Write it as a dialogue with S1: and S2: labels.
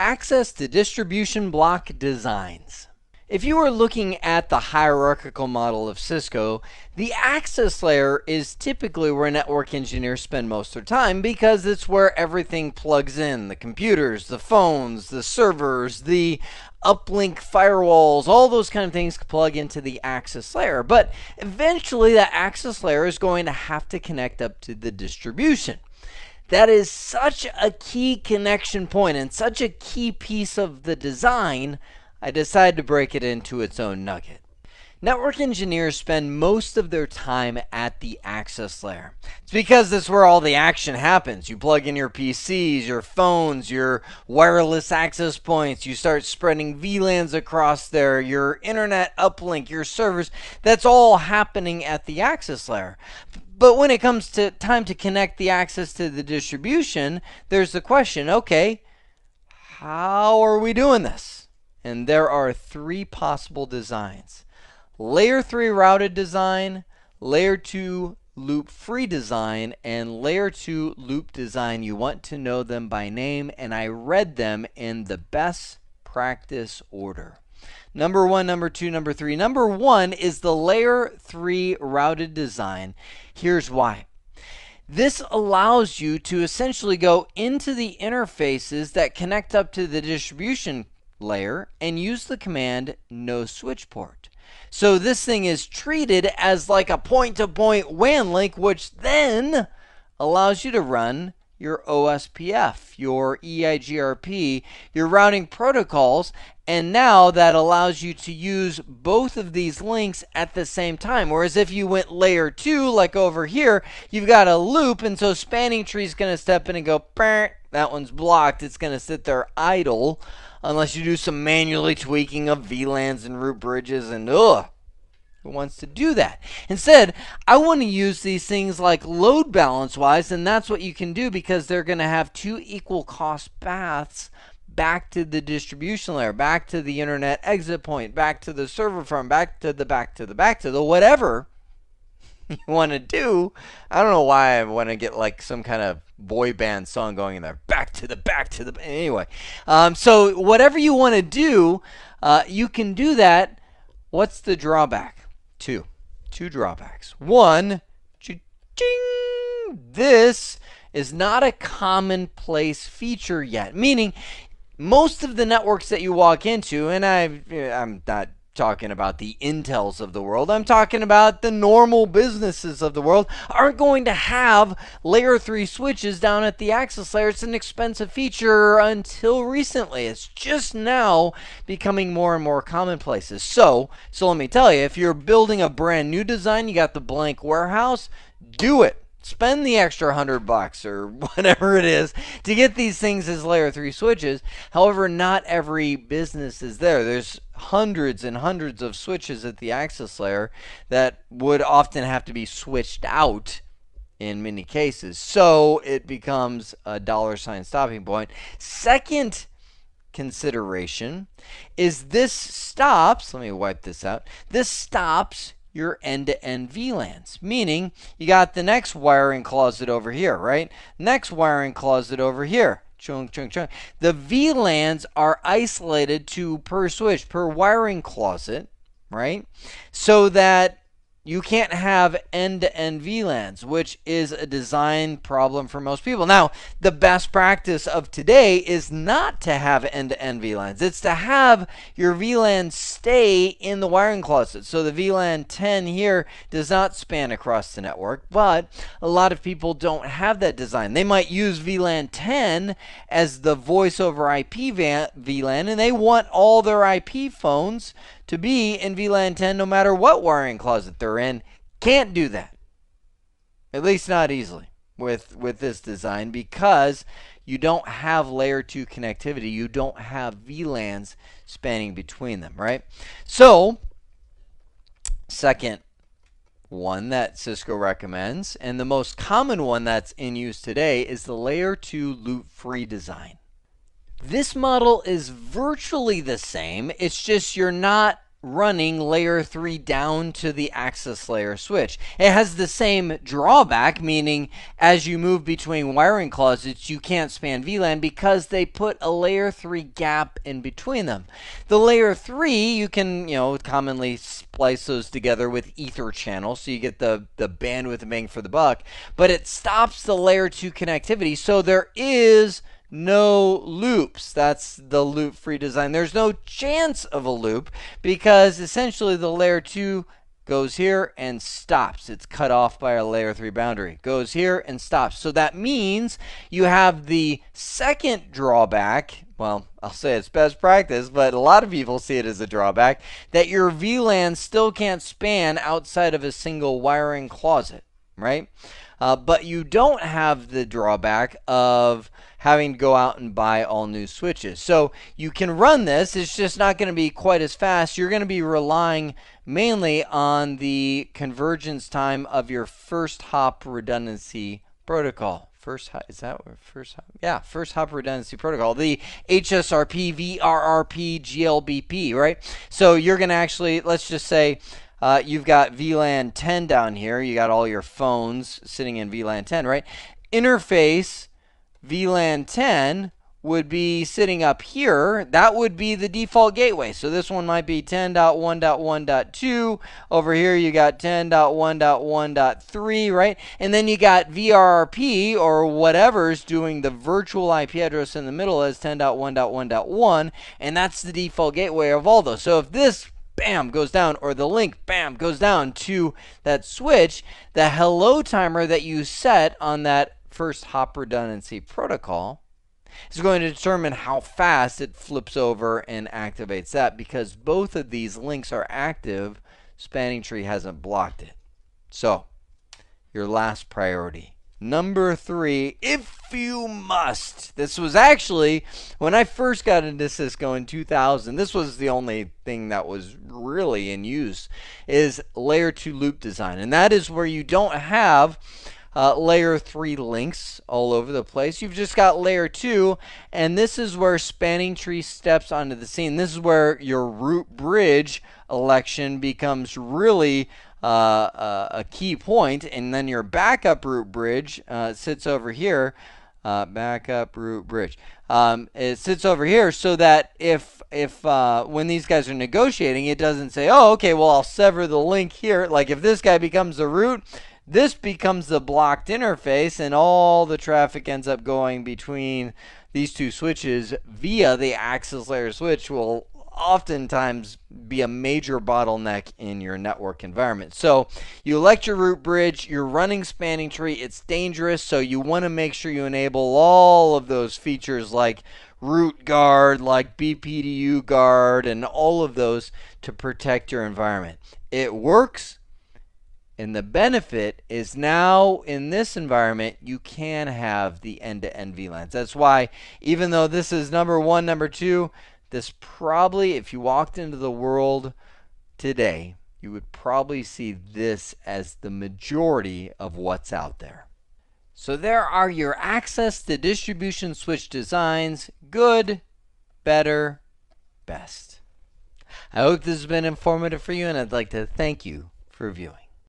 S1: Access to distribution block designs. If you are looking at the hierarchical model of Cisco, the access layer is typically where network engineers spend most of their time because it's where everything plugs in. The computers, the phones, the servers, the uplink firewalls, all those kind of things plug into the access layer. But eventually that access layer is going to have to connect up to the distribution. That is such a key connection point and such a key piece of the design, I decided to break it into its own nugget. Network engineers spend most of their time at the access layer. It's because that's where all the action happens. You plug in your PCs, your phones, your wireless access points, you start spreading VLANs across there, your internet uplink, your servers. That's all happening at the access layer. But when it comes to time to connect the access to the distribution, there's the question, okay, how are we doing this? And there are three possible designs. Layer 3 routed design, Layer 2 loop-free design, and Layer 2 loop design. You want to know them by name, and I read them in the best practice order. Number 1, number 2, number 3. Number 1 is the Layer 3 routed design. Here's why. This allows you to essentially go into the interfaces that connect up to the distribution layer and use the command no switch port. So this thing is treated as like a point-to-point WAN link, which then allows you to run your OSPF, your EIGRP, your routing protocols, and now that allows you to use both of these links at the same time. Whereas if you went layer 2, like over here, you've got a loop, and so Spanning Tree is going to step in and go, that one's blocked. It's going to sit there idle unless you do some manually tweaking of VLANs and root bridges, and who wants to do that? Instead, I want to use these things like load balance wise, and that's what you can do because they're going to have two equal cost paths back to the distribution layer, back to the internet exit point, back to the server farm, back to the whatever you want to do. I don't know why I want to get like some kind of boy band song going in there. Back to the anyway. So whatever you want to do, you can do that. What's the drawback? Two drawbacks. One, this is not a commonplace feature yet. Meaning, most of the networks that you walk into, and I'm not talking about the Intels of the world, I'm talking about the normal businesses of the world, aren't going to have layer 3 switches down at the access layer. It's an expensive feature until recently. It's just now becoming more and more commonplaces. So let me tell you, if you're building a brand new design, you got the blank warehouse, do it. Spend the extra $100 or whatever it is to get these things as layer 3 switches. However, not every business is there. There's hundreds and hundreds of switches at the access layer that would often have to be switched out in many cases. So it becomes a $ stopping point. Second consideration is this stops, let me wipe this out, this stops your end-to-end VLANs, meaning you got the next wiring closet over here, right? Next wiring closet over here. Chung, chung, chung. The VLANs are isolated to per switch, per wiring closet, right? So that you can't have end-to-end VLANs, which is a design problem for most people. Now, the best practice of today is not to have end-to-end VLANs. It's to have your VLAN stay in the wiring closet. So the VLAN 10 here does not span across the network, but a lot of people don't have that design. They might use VLAN 10 as the voice over IP VLAN, and they want all their IP phones to be in VLAN 10 no matter what wiring closet they're in. Can't do that. At least not easily with this design because you don't have layer 2 connectivity. You don't have VLANs spanning between them, right? So, second one that Cisco recommends, and the most common one that's in use today, is the layer 2 loop-free design. This model is virtually the same. It's just you're not running layer 3 down to the access layer switch. It has the same drawback, meaning as you move between wiring closets, you can't span VLAN because they put a layer 3 gap in between them. The layer 3, you can, commonly splice those together with ether channels, so you get the bandwidth and bang for the buck, but it stops the layer 2 connectivity, so there is no loops. That's the loop-free design. There's no chance of a loop because essentially the layer 2 goes here and stops. It's cut off by a layer 3 boundary. Goes here and stops. So that means you have the second drawback. Well, I'll say it's best practice, but a lot of people see it as a drawback, that your VLAN still can't span outside of a single wiring closet, right? But you don't have the drawback of having to go out and buy all new switches. So you can run this. It's just not going to be quite as fast. You're going to be relying mainly on the convergence time of your first hop redundancy protocol. First hop redundancy protocol, the HSRP, VRRP, GLBP, right? So you're going to actually, let's just say, you've got VLAN 10 down here. You got all your phones sitting in VLAN 10, right? Interface VLAN 10 would be sitting up here. That would be the default gateway. So this one might be 10.1.1.2. Over here you got 10.1.1.3, right? And then you got VRRP or whatever's doing the virtual IP address in the middle as 10.1.1.1, and that's the default gateway of all those. So if this bam goes down, or the link bam goes down to that switch, the hello timer that you set on that first hop redundancy protocol is going to determine how fast it flips over and activates that. Because both of these links are active, Spanning Tree hasn't blocked it. So your last priority, number 3, if you must. This was actually, when I first got into Cisco in 2000, this was the only thing that was really in use, is layer 2 loop design. And that is where you don't have layer 3 links all over the place. You've just got layer 2, and this is where Spanning Tree steps onto the scene. This is where your root bridge election becomes really a key point, and then your backup root bridge sits over here. Backup root bridge. It sits over here so that if when these guys are negotiating, it doesn't say, oh, okay, well, I'll sever the link here. Like if this guy becomes the root, this becomes the blocked interface, and all the traffic ends up going between these two switches via the access layer switch, will oftentimes be a major bottleneck in your network environment. So you elect your root bridge, you're running Spanning Tree, it's dangerous, so you want to make sure you enable all of those features like root guard, like BPDU guard, and all of those to protect your environment. It works. And the benefit is now in this environment, you can have the end-to-end VLANs. That's why, even though this is number 1, number 2, this probably, if you walked into the world today, you would probably see this as the majority of what's out there. So there are your access to distribution switch designs: good, better, best. I hope this has been informative for you, and I'd like to thank you for viewing.